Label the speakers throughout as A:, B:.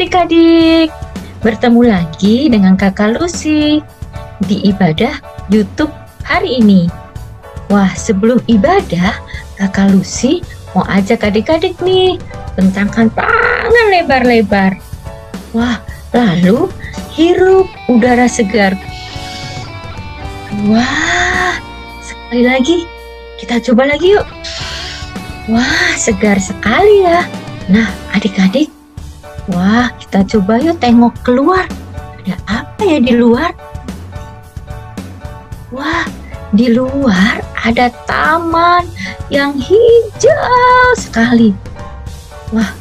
A: adik-adik, bertemu lagi dengan Kakak Lucy di ibadah YouTube hari ini. Wah, sebelum ibadah, Kakak Lucy mau ajak adik-adik nih bentangkan tangan lebar-lebar. Wah, lalu hirup udara segar. Wah, sekali lagi, kita coba lagi yuk. Wah, segar sekali ya. Nah, adik-adik, wah, kita coba yuk tengok keluar. Ada apa ya di luar? Wah, di luar ada taman yang hijau sekali. Wah,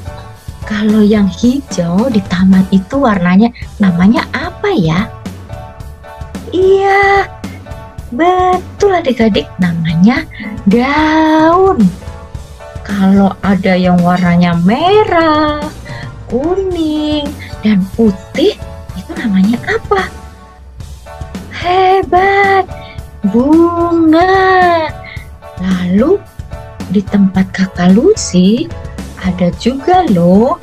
A: kalau yang hijau di taman itu warnanya namanya apa ya? Iya, betul adik-adik, namanya daun. Kalau ada yang warnanya merah, kuning, dan putih, itu namanya apa? Hebat, bunga. Lalu di tempat Kakak Lucy ada juga loh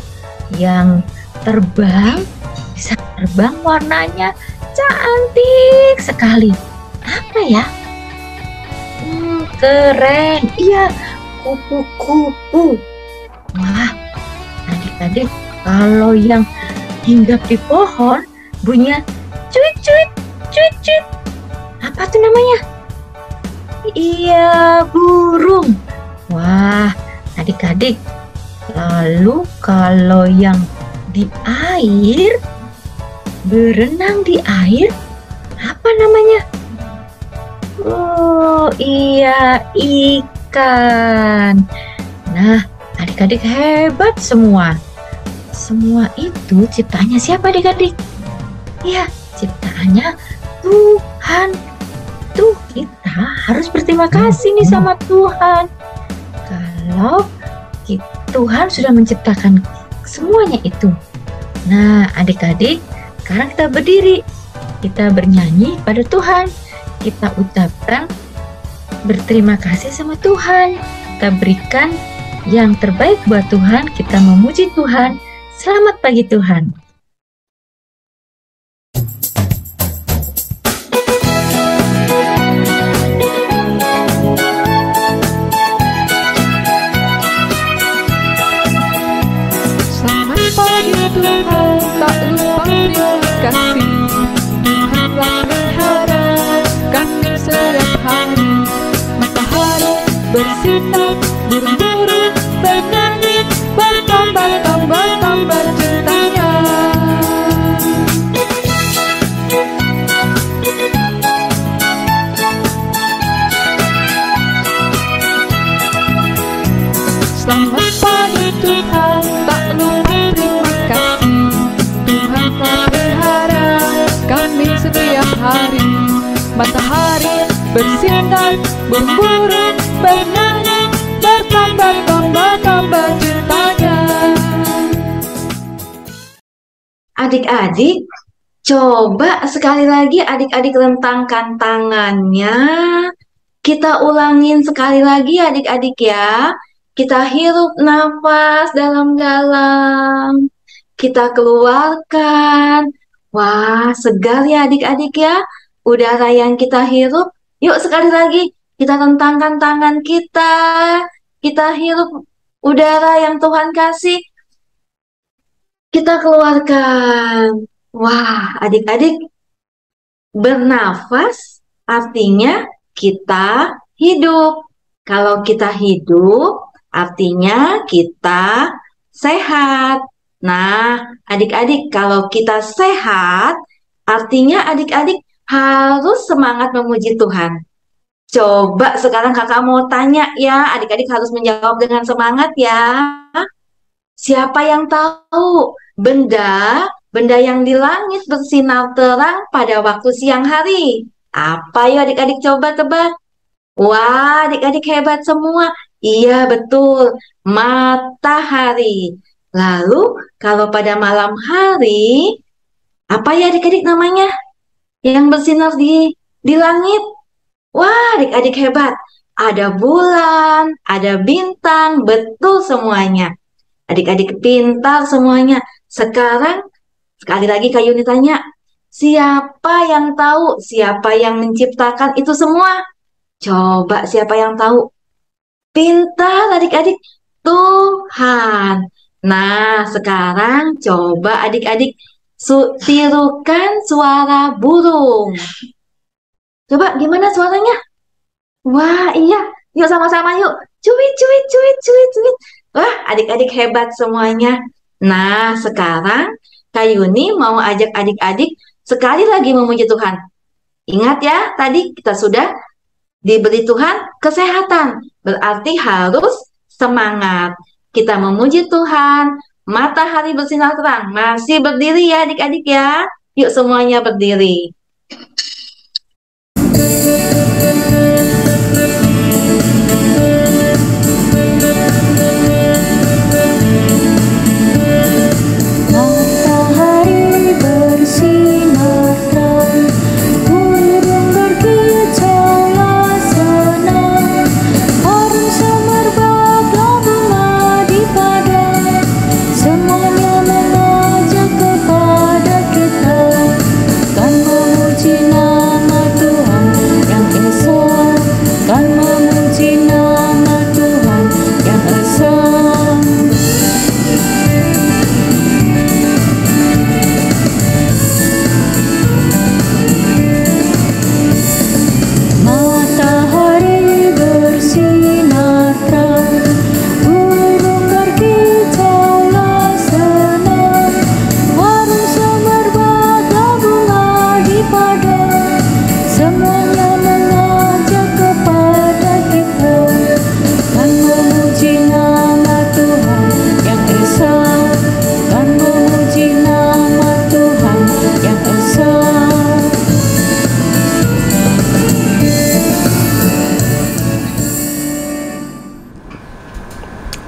A: yang terbang, bisa terbang warnanya cantik sekali. Apa ya? Keren. Iya, kupu-kupu. Wah, adik-adik, kalau yang hinggap di pohon bunyinya cuit-cuit, cuit-cuit. Apa tuh namanya? Iya, burung. Wah, adik-adik, lalu kalau yang di air, berenang di air, apa namanya? Oh iya, ikan. Nah, adik-adik hebat semua. Semua itu ciptaannya siapa adik-adik? Iya, ciptaannya Tuhan. Tuh, kita harus berterima kasih nih sama Tuhan. Kalau Tuhan sudah menciptakan semuanya itu. Nah, adik-adik, sekarang kita berdiri. Kita bernyanyi pada Tuhan. Kita ucapkan berterima kasih sama Tuhan. Kita berikan yang terbaik buat Tuhan. Kita memuji Tuhan. Selamat pagi Tuhan.
B: Selamat pagi Tuhan, tak lupa terima kasih. Tuhanlah pelihara kami setiap hari. Matahari bersinar, burung-burung bernyanyi, bertambah-tambah cintanya. Selamat pagi Tuhan, tak lupa terima kasih. Tuhanlah pelihara kami setiap hari. Matahari bersinar, burung-burung bernyanyi, bertambah-tambah cintanya.
A: Adik-adik, coba sekali lagi adik-adik rentangkan tangannya. Kita ulangin sekali lagi adik-adik ya. Kita hirup nafas dalam-dalam. Kita keluarkan. Wah, segar ya adik-adik ya. Udara yang kita hirup. Yuk sekali lagi, kita rentangkan tangan kita. Kita hirup udara yang Tuhan kasih. Kita keluarkan. Wah, adik-adik, bernafas artinya kita hidup. Kalau kita hidup, artinya kita sehat. Nah, adik-adik, kalau kita sehat, artinya adik-adik harus semangat memuji Tuhan. Coba sekarang kakak mau tanya ya, adik-adik harus menjawab dengan semangat ya. Siapa yang tahu benda yang di langit bersinar terang pada waktu siang hari? Apa ya adik-adik coba tebak? Wah, adik-adik hebat semua. Iya, betul. Matahari. Lalu, kalau pada malam hari, apa ya adik-adik namanya? Yang bersinar di langit. Wah, adik-adik hebat. Ada bulan, ada bintang, betul semuanya. Adik-adik pintar semuanya. sekarang sekali lagi Kak Yuni tanya, siapa yang tahu siapa yang menciptakan itu semua? Coba siapa yang tahu? Pintar adik-adik, Tuhan. Nah, sekarang coba adik-adik tirukan suara burung. Coba gimana suaranya? Wah, iya. Yuk sama-sama yuk. Cuit, cuit, cuit, cuit, cuit. Wah, adik-adik hebat semuanya. Nah, sekarang Kak Yuni mau ajak adik-adik sekali lagi memuji Tuhan. Ingat ya, tadi kita sudah diberi Tuhan kesehatan. Berarti harus semangat. Kita memuji Tuhan. Matahari bersinar terang. Masih berdiri ya adik-adik ya. Yuk semuanya berdiri.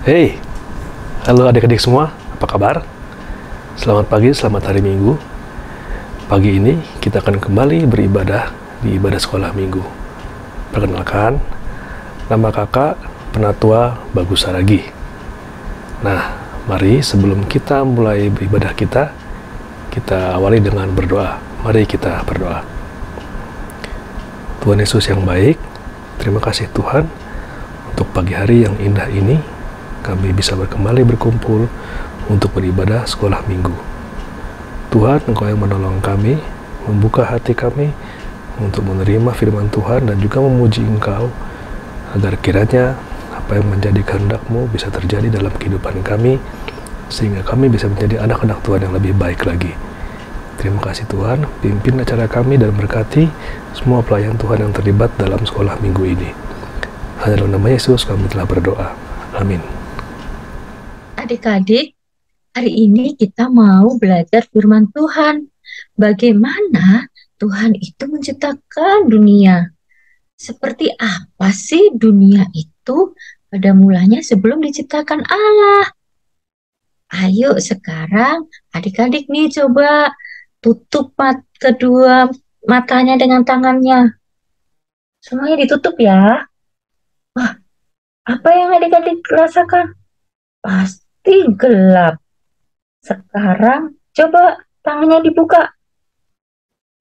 C: Hey, halo adik-adik semua, apa kabar? Selamat pagi, selamat hari Minggu. Pagi ini kita akan kembali beribadah di ibadah sekolah Minggu. Perkenalkan, nama kakak Penatua Bagus Saragi. Nah, mari sebelum kita mulai beribadah kita awali dengan berdoa. Mari kita berdoa. Tuhan Yesus yang baik, terima kasih Tuhan untuk pagi hari yang indah ini. Kami bisa kembali berkumpul untuk beribadah sekolah Minggu. Tuhan, Engkau yang menolong kami, membuka hati kami untuk menerima firman Tuhan dan juga memuji Engkau, agar kiranya apa yang menjadi kehendak-Mu bisa terjadi dalam kehidupan kami, sehingga kami bisa menjadi anak-anak Tuhan yang lebih baik lagi. Terima kasih Tuhan, pimpin acara kami dan berkati semua pelayan Tuhan yang terlibat dalam sekolah Minggu ini. Hanya dalam nama Yesus kami telah berdoa. Amin.
A: Adik-adik, hari ini kita mau belajar firman Tuhan. Bagaimana Tuhan itu menciptakan dunia? Seperti apa sih dunia itu pada mulanya sebelum diciptakan Allah? Ayo sekarang adik-adik nih coba tutup kedua matanya dengan tangannya. Semuanya ditutup ya. Wah, apa yang adik-adik rasakan? Pasti gelap. Sekarang coba tangannya dibuka.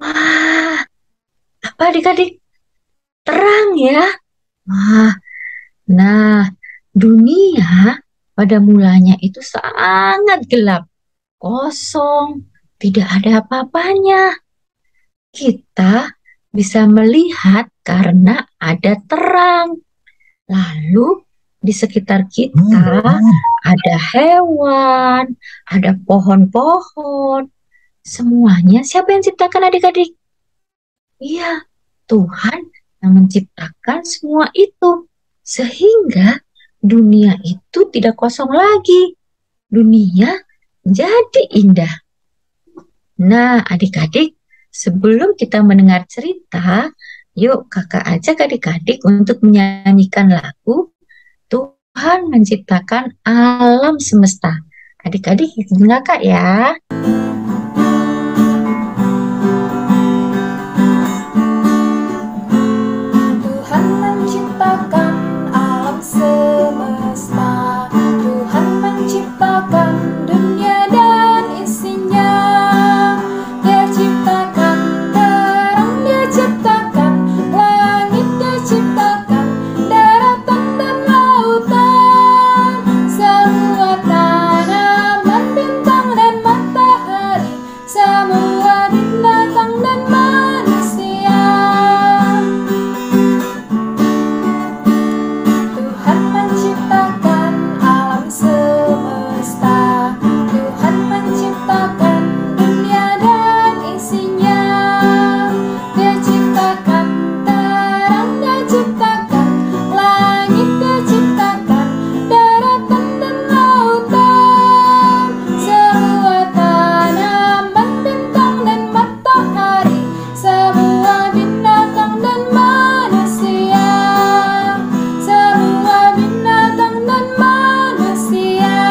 A: Wah, apa adik-adik? Terang ya. Wah, nah dunia pada mulanya itu sangat gelap, kosong, tidak ada apa-apanya. Kita bisa melihat karena ada terang. Lalu di sekitar kita ada hewan, ada pohon-pohon. Semuanya siapa yang ciptakan adik-adik? Iya, Tuhan yang menciptakan semua itu. Sehingga dunia itu tidak kosong lagi. Dunia jadi indah. Nah, adik-adik, sebelum kita mendengar cerita, yuk kakak ajak adik-adik untuk menyanyikan lagu Tuhan menciptakan alam semesta. Adik-adik ikutin kakak ya.
B: Tuhan menciptakan alam semesta. Tuhan menciptakan dunia dan semua binatang dan manusia. Tuhan menciptakan alam semesta, Tuhan menciptakan dunia dan isinya. Dia ciptakan terang, Dia ciptakan langit, Dia ciptakan daratan dan lautan, semua tanaman, bintang dan matahari, semua binatang dan manusia, semua binatang dan manusia.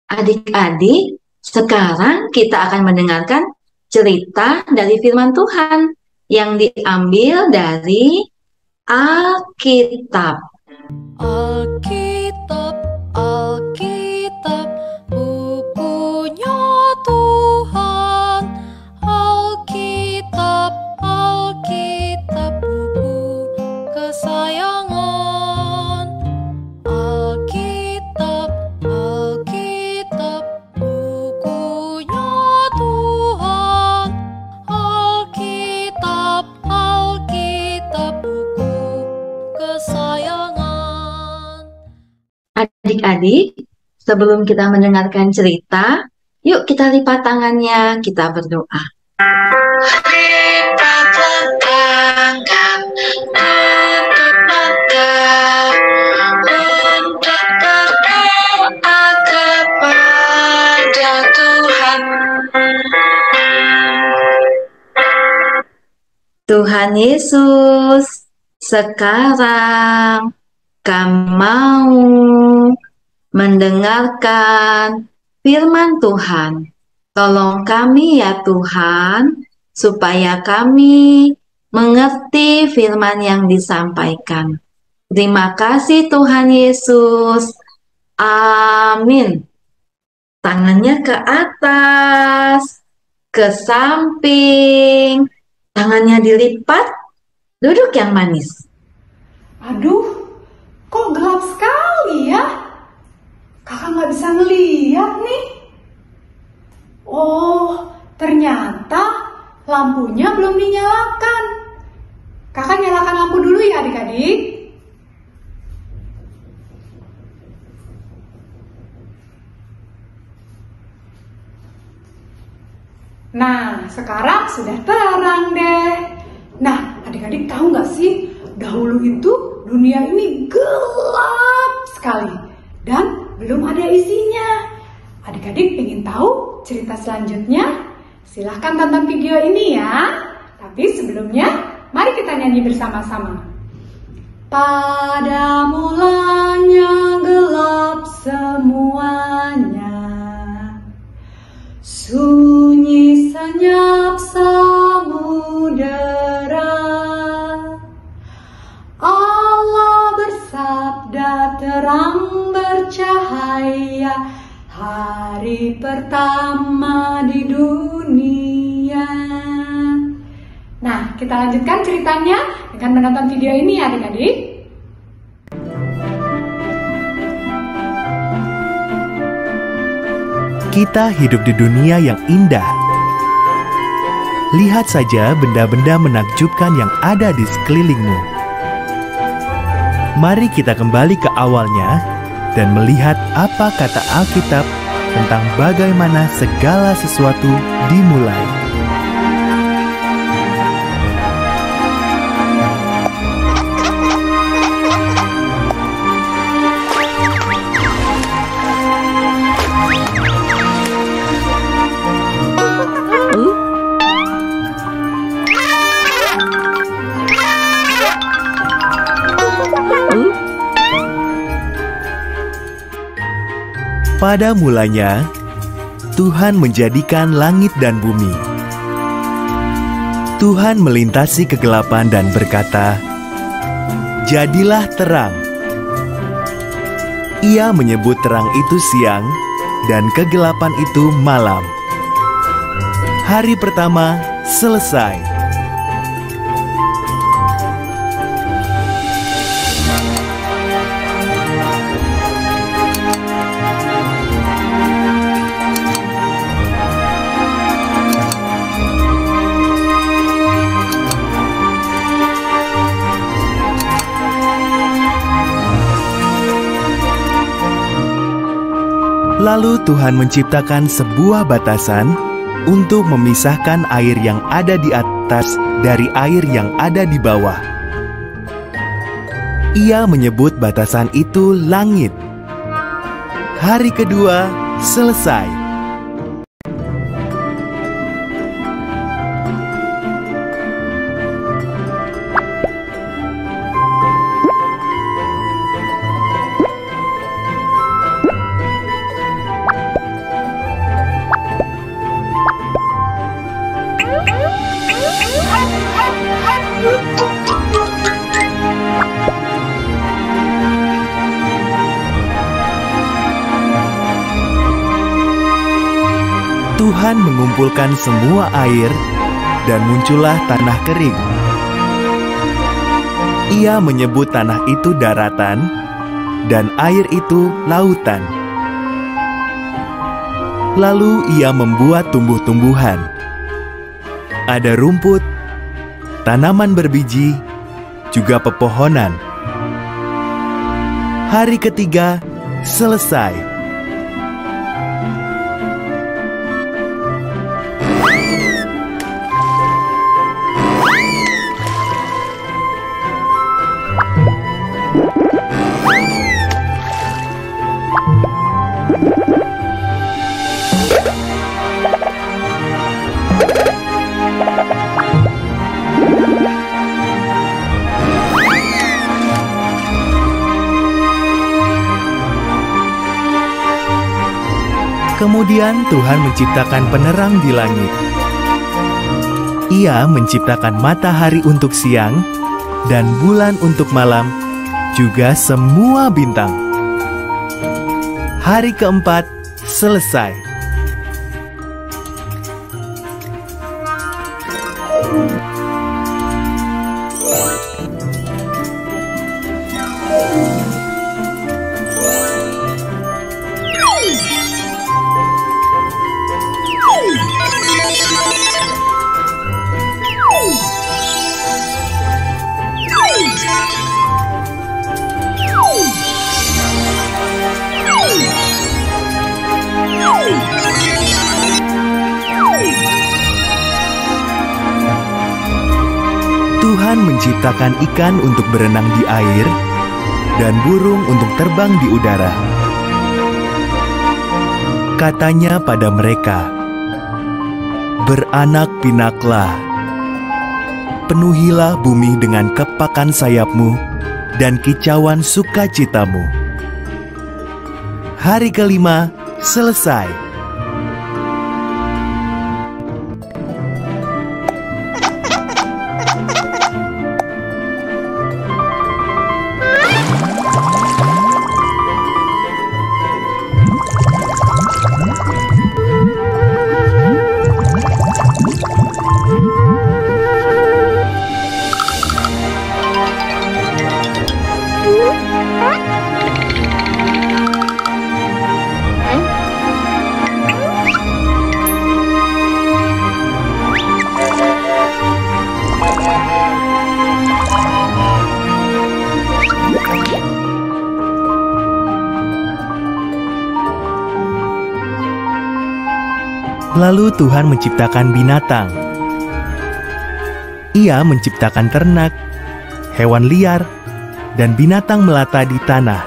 A: Adik-adik, sekarang kita akan mendengarkan cerita dari firman Tuhan yang diambil dari Alkitab.
B: Alkitab, Alkitab, bukunya Tuhan. Alkitab, Alkitab, buku kesayangan. Alkitab, Alkitab, bukunya Tuhan. Alkitab, Alkitab, buku kesayangan.
A: Adik-adik, sebelum kita mendengarkan cerita, yuk kita lipat tangannya, kita berdoa. Lipatlah tangan untuk mata, untuk berdoa kepada Tuhan. Tuhan Yesus, sekarang kami mau mendengarkan firman Tuhan. Tolong kami ya Tuhan, supaya kami mengerti firman yang disampaikan. Terima kasih Tuhan Yesus. Amin. Tangannya ke atas, ke samping, tangannya dilipat, duduk yang manis.
D: Aduh, kok gelap sekali ya? Kakak nggak bisa ngeliat nih. Oh, ternyata lampunya belum dinyalakan. Kakak nyalakan lampu dulu ya adik-adik. Nah, sekarang sudah terang deh. Nah, adik-adik tahu nggak sih, dahulu itu dunia ini gelap sekali dan belum ada isinya. Adik-adik ingin tahu cerita selanjutnya? Silahkan tonton video ini ya. Tapi sebelumnya, mari kita nyanyi bersama-sama. Pada mulanya gelap semuanya, sunyi senyap samudera. Allah bersabda, terang bercahaya, hari pertama di dunia. Nah, kita lanjutkan ceritanya dengan menonton video ini ya adik-adik.
E: Kita hidup di dunia yang indah. Lihat saja benda-benda menakjubkan yang ada di sekelilingmu. Mari kita kembali ke awalnya dan melihat apa kata Alkitab tentang bagaimana segala sesuatu dimulai. Pada mulanya, Tuhan menjadikan langit dan bumi. Tuhan melintasi kegelapan dan berkata, "Jadilah terang." Ia menyebut terang itu siang dan kegelapan itu malam. Hari pertama selesai. Lalu Tuhan menciptakan sebuah batasan untuk memisahkan air yang ada di atas dari air yang ada di bawah. Ia menyebut batasan itu langit. Hari kedua selesai. Tuhan mengumpulkan semua air dan muncullah tanah kering. Ia menyebut tanah itu daratan dan air itu lautan. Lalu ia membuat tumbuh-tumbuhan. Ada rumput, tanaman berbiji, juga pepohonan. Hari ketiga selesai. Kemudian Tuhan menciptakan penerang di langit. Ia menciptakan matahari untuk siang dan bulan untuk malam, juga semua bintang. Hari keempat selesai. Tuhan menciptakan ikan untuk berenang di air dan burung untuk terbang di udara. Katanya pada mereka, "Beranak pinaklah, penuhilah bumi dengan kepakan sayapmu dan kicauan sukacitamu." Hari kelima selesai. Lalu Tuhan menciptakan binatang. Ia menciptakan ternak, hewan liar, dan binatang melata di tanah.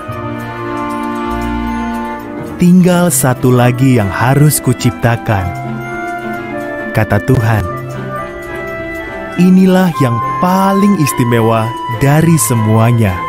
E: Tinggal satu lagi yang harus kuciptakan, kata Tuhan. Inilah yang paling istimewa dari semuanya.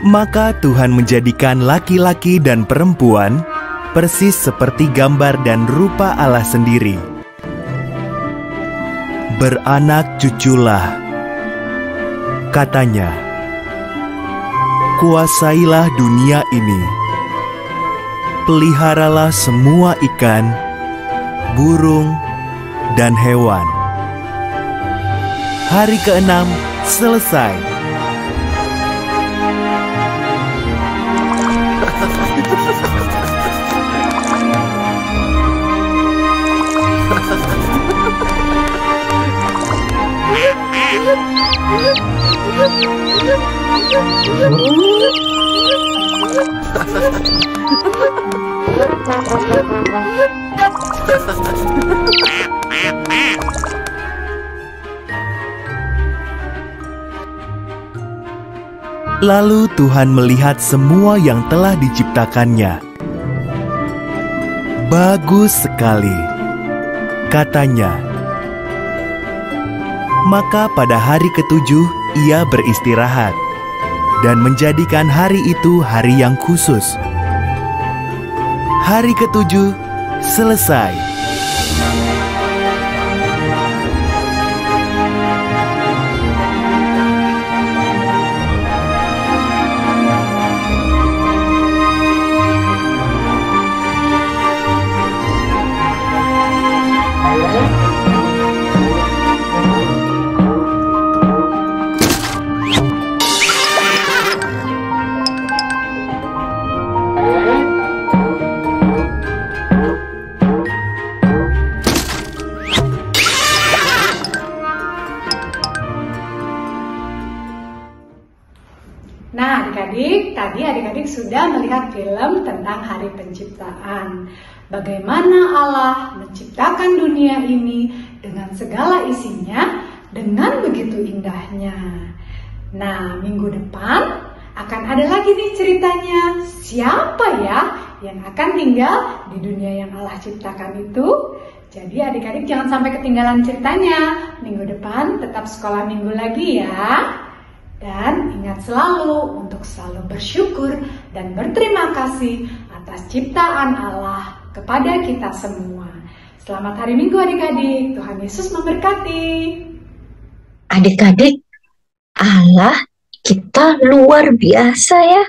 E: Maka Tuhan menjadikan laki-laki dan perempuan persis seperti gambar dan rupa Allah sendiri. Beranak cuculah, Katanya, "Kuasailah dunia ini, peliharalah semua ikan, burung, dan hewan." Hari ke-6 selesai. Lalu Tuhan melihat semua yang telah diciptakannya. Bagus sekali, katanya. Maka pada hari ke-7 ia beristirahat dan menjadikan hari itu hari yang khusus. Hari ke-7 selesai.
D: Nah, adik-adik, tadi adik-adik sudah melihat film tentang Hari Penciptaan. Bagaimana Allah menciptakan dunia ini dengan segala isinya, dengan begitu indahnya. Nah, minggu depan akan ada lagi nih ceritanya. Siapa ya yang akan tinggal di dunia yang Allah ciptakan itu? Jadi adik-adik jangan sampai ketinggalan ceritanya. Minggu depan tetap sekolah minggu lagi ya. Dan ingat selalu untuk selalu bersyukur dan berterima kasih atas ciptaan Allah kepada kita semua. Selamat hari Minggu adik-adik. Tuhan Yesus memberkati.
A: Adik-adik, Allah kita luar biasa ya.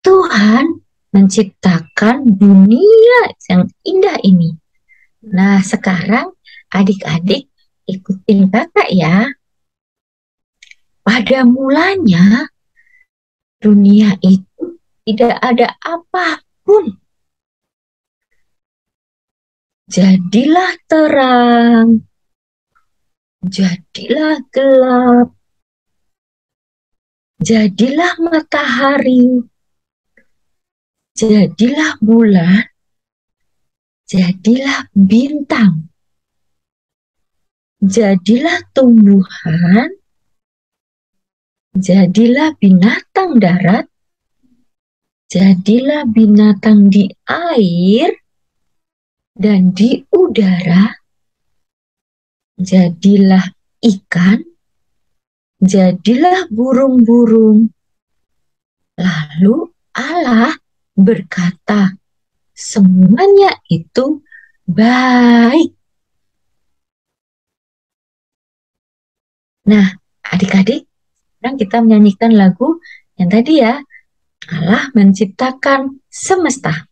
A: Tuhan menciptakan dunia yang indah ini. Nah, sekarang adik-adik ikutin kakak ya. Pada mulanya, dunia itu tidak ada apapun. Jadilah terang, jadilah gelap, jadilah matahari, jadilah bulan, jadilah bintang, jadilah tumbuhan, jadilah binatang darat, jadilah binatang di air dan di udara, jadilah ikan, jadilah burung-burung. Lalu Allah berkata, semuanya itu baik. Nah, adik-adik, sekarang kita menyanyikan lagu yang tadi ya, Allah menciptakan semesta.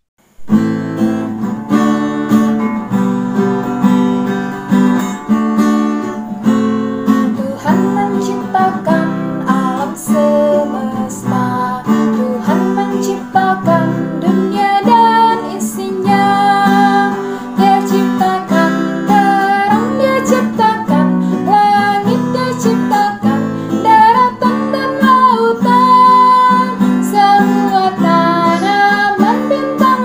B: Tuhan menciptakan alam semesta, Tuhan menciptakan dunia dan isinya. Dia ciptakan terang, dia ciptakan langit, dia ciptakan daratan dan lautan, semua tanaman, bintang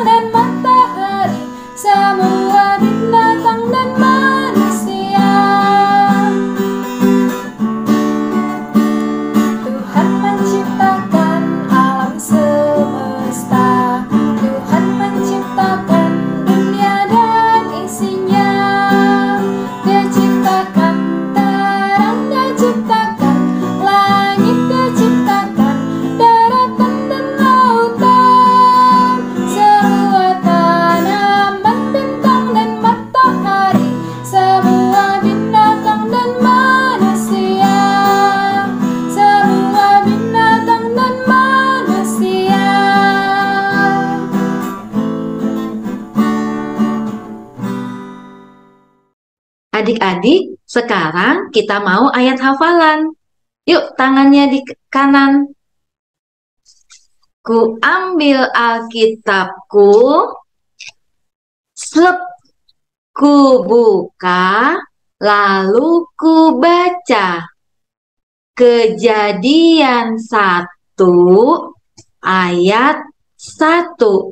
A: Adik-adik, sekarang kita mau ayat hafalan. Yuk, tangannya di kanan. Ku ambil Alkitabku, slep, ku buka, lalu ku baca. Kejadian 1 ayat 1.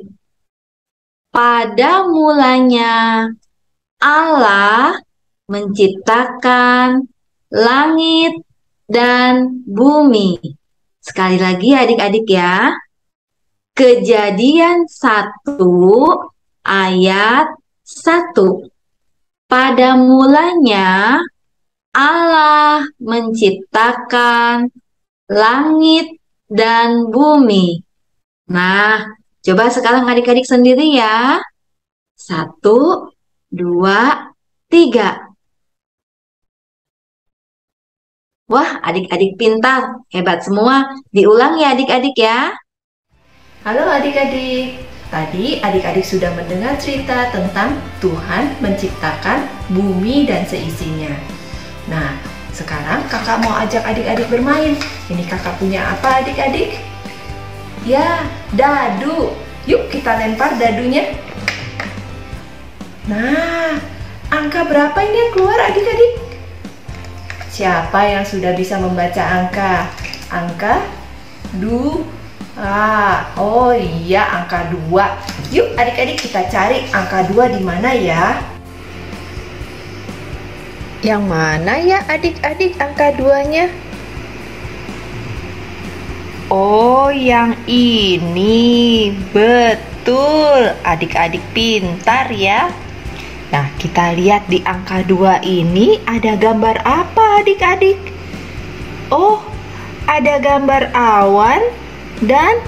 A: Pada mulanya Allah menciptakan langit dan bumi. Sekali lagi adik-adik ya. Kejadian 1 ayat 1. Pada mulanya Allah menciptakan langit dan bumi. Nah, coba sekarang adik-adik sendiri ya. 1, 2, 3. Wah, adik-adik pintar, hebat semua. Diulang ya adik-adik ya.
F: Halo adik-adik, tadi adik-adik sudah mendengar cerita tentang Tuhan menciptakan bumi dan seisinya. Nah, sekarang kakak mau ajak adik-adik bermain. Ini kakak punya apa adik-adik? Ya, dadu. Yuk kita lempar dadunya. Nah, angka berapa ini yang keluar adik-adik? Siapa yang sudah bisa membaca angka? Angka 2. Oh iya, angka 2. Yuk adik-adik kita cari angka 2 di mana ya? Yang mana ya adik-adik angka 2-nya? Oh, yang ini. Betul, adik-adik pintar ya. Nah, kita lihat di angka 2 ini ada gambar apa adik-adik? Oh, ada gambar awan dan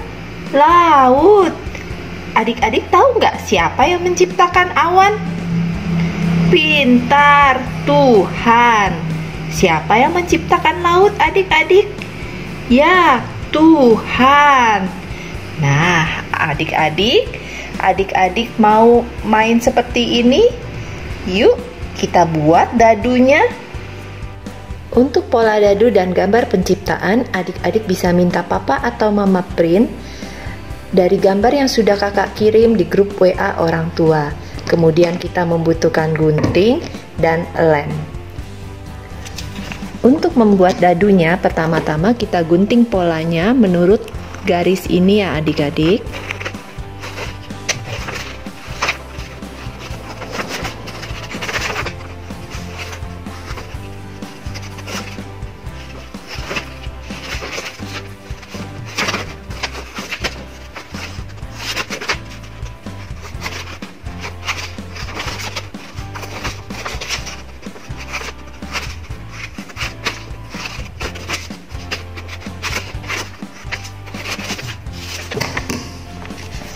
F: laut. Adik-adik tahu nggak siapa yang menciptakan awan? Pintar, Tuhan. Siapa yang menciptakan laut adik-adik? Ya, Tuhan. Nah, adik-adik mau main seperti ini? Yuk, kita buat dadunya. Untuk pola dadu dan gambar penciptaan, adik-adik bisa minta papa atau mama print dari gambar yang sudah kakak kirim di grup WA orang tua. Kemudian kita membutuhkan gunting dan lem. Untuk membuat dadunya, pertama-tama kita gunting polanya menurut garis ini ya adik-adik.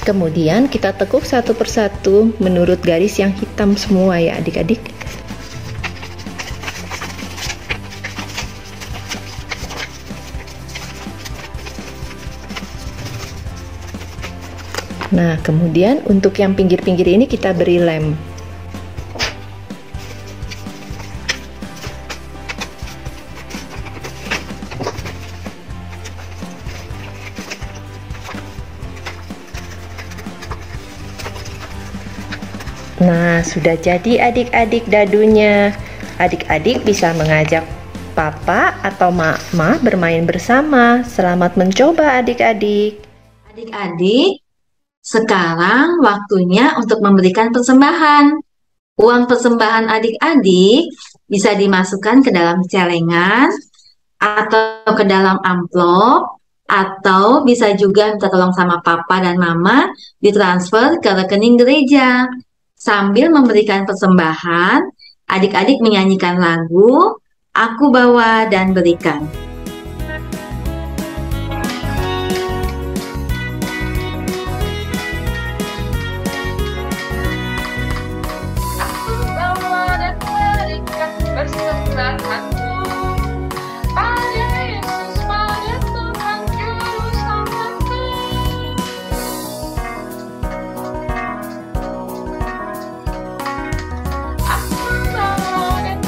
F: Kemudian kita tekuk satu persatu menurut garis yang hitam semua ya adik-adik. Nah, kemudian untuk yang pinggir-pinggir ini kita beri lem. Nah, sudah jadi adik-adik dadunya. Adik-adik bisa mengajak papa atau mama bermain bersama. Selamat mencoba adik-adik.
A: Adik-adik, sekarang waktunya untuk memberikan persembahan. Uang persembahan adik-adik bisa dimasukkan ke dalam celengan atau ke dalam amplop, atau bisa juga minta tolong sama papa dan mama ditransfer ke rekening gereja. Sambil memberikan persembahan, adik-adik menyanyikan lagu Aku Bawa dan Berikan.
G: Aku bawa dan berikan persembahanku pada Yesus, pada Tuhan Juru Selamatku. Aku bawa dan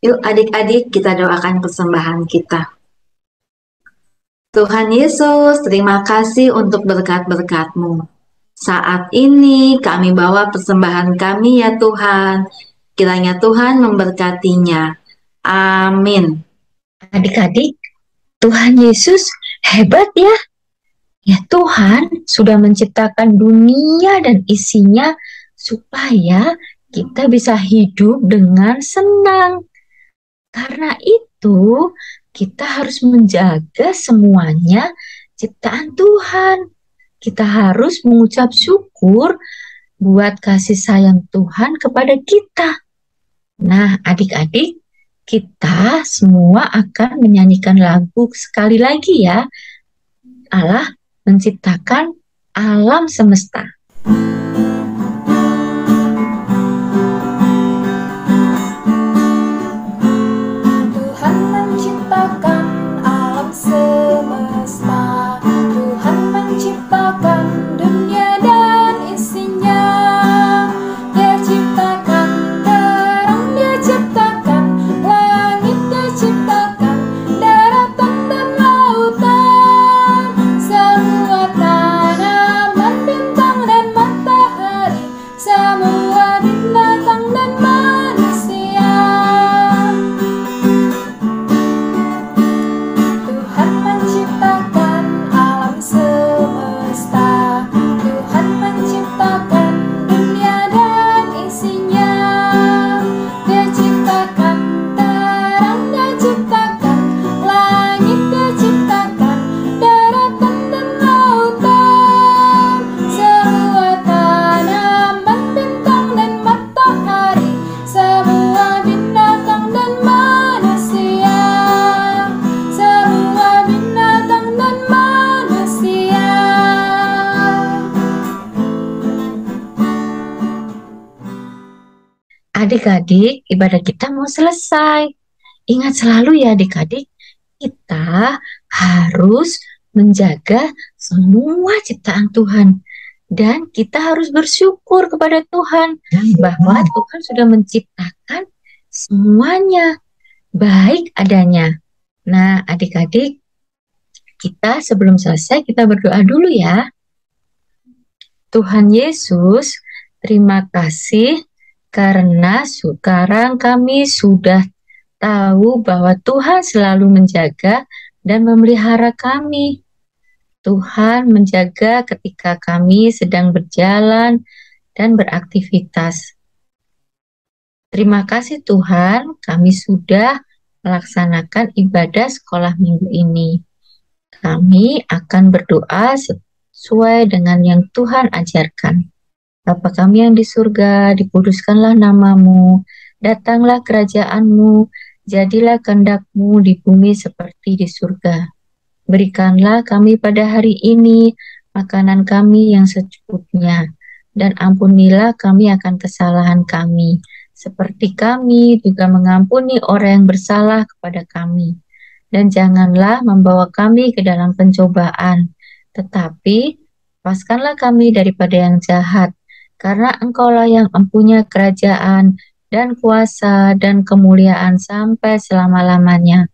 A: Yuk adik-adik kita doakan persembahan kita. Tuhan Yesus, terima kasih untuk berkat-berkat-Mu. Saat ini kami bawa persembahan kami ya Tuhan. Kiranya Tuhan memberkatinya. Amin.
F: Adik-adik, Tuhan Yesus hebat ya. Ya Tuhan sudah menciptakan dunia dan isinya supaya kita bisa hidup dengan senang. Karena itu kita harus menjaga semuanya ciptaan Tuhan. Kita harus mengucap syukur buat kasih sayang Tuhan kepada kita. Nah, adik-adik, kita semua akan menyanyikan lagu sekali lagi ya. Allah menciptakan alam semesta.
B: Tuhan menciptakan alam semesta. Tuhan menciptakan dunia dan isinya. Dia ciptakan terang, dia ciptakan langit, dia ciptakan daratan dan lautan. Semua tanaman, bintang dan matahari, semua binatang dan manusia. Tuhan menciptakan alam semesta. Tuhan menciptakan dunia dan isinya. Dia ciptakan terang, dia ciptakan langit, dia ciptakan daratan dan lautan. Semua tanaman, bintang dan matahari, semua binatang dan manusia. Semua binatang dan manusia.
F: Adik-adik, ibadah kita mau selesai. Ingat selalu ya adik-adik, kita harus menjaga semua ciptaan Tuhan. Dan kita harus bersyukur kepada Tuhan bahwa Tuhan sudah menciptakan semuanya baik adanya. Nah, adik-adik, kita sebelum selesai kita berdoa dulu ya. Tuhan Yesus, terima kasih karena sekarang kami sudah tahu bahwa Tuhan selalu menjaga dan memelihara kami. Tuhan menjaga ketika kami sedang berjalan dan beraktivitas. Terima kasih Tuhan, kami sudah melaksanakan ibadah sekolah minggu ini. Kami akan berdoa sesuai dengan yang Tuhan ajarkan. Bapa kami yang di surga, dikuduskanlah namamu, datanglah kerajaanmu, jadilah kehendak-Mu di bumi seperti di surga. Berikanlah kami pada hari ini makanan kami yang secukupnya, dan ampunilah kami akan kesalahan kami, seperti kami juga mengampuni orang yang bersalah kepada kami. Dan janganlah membawa kami ke dalam pencobaan, tetapi lepaskanlah kami daripada yang jahat, karena Engkaulah yang empunya kerajaan dan kuasa dan kemuliaan sampai selama-lamanya.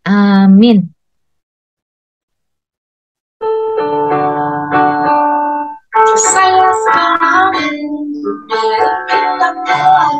F: Amin.
G: Saya sekarang dari dalam Tuhan,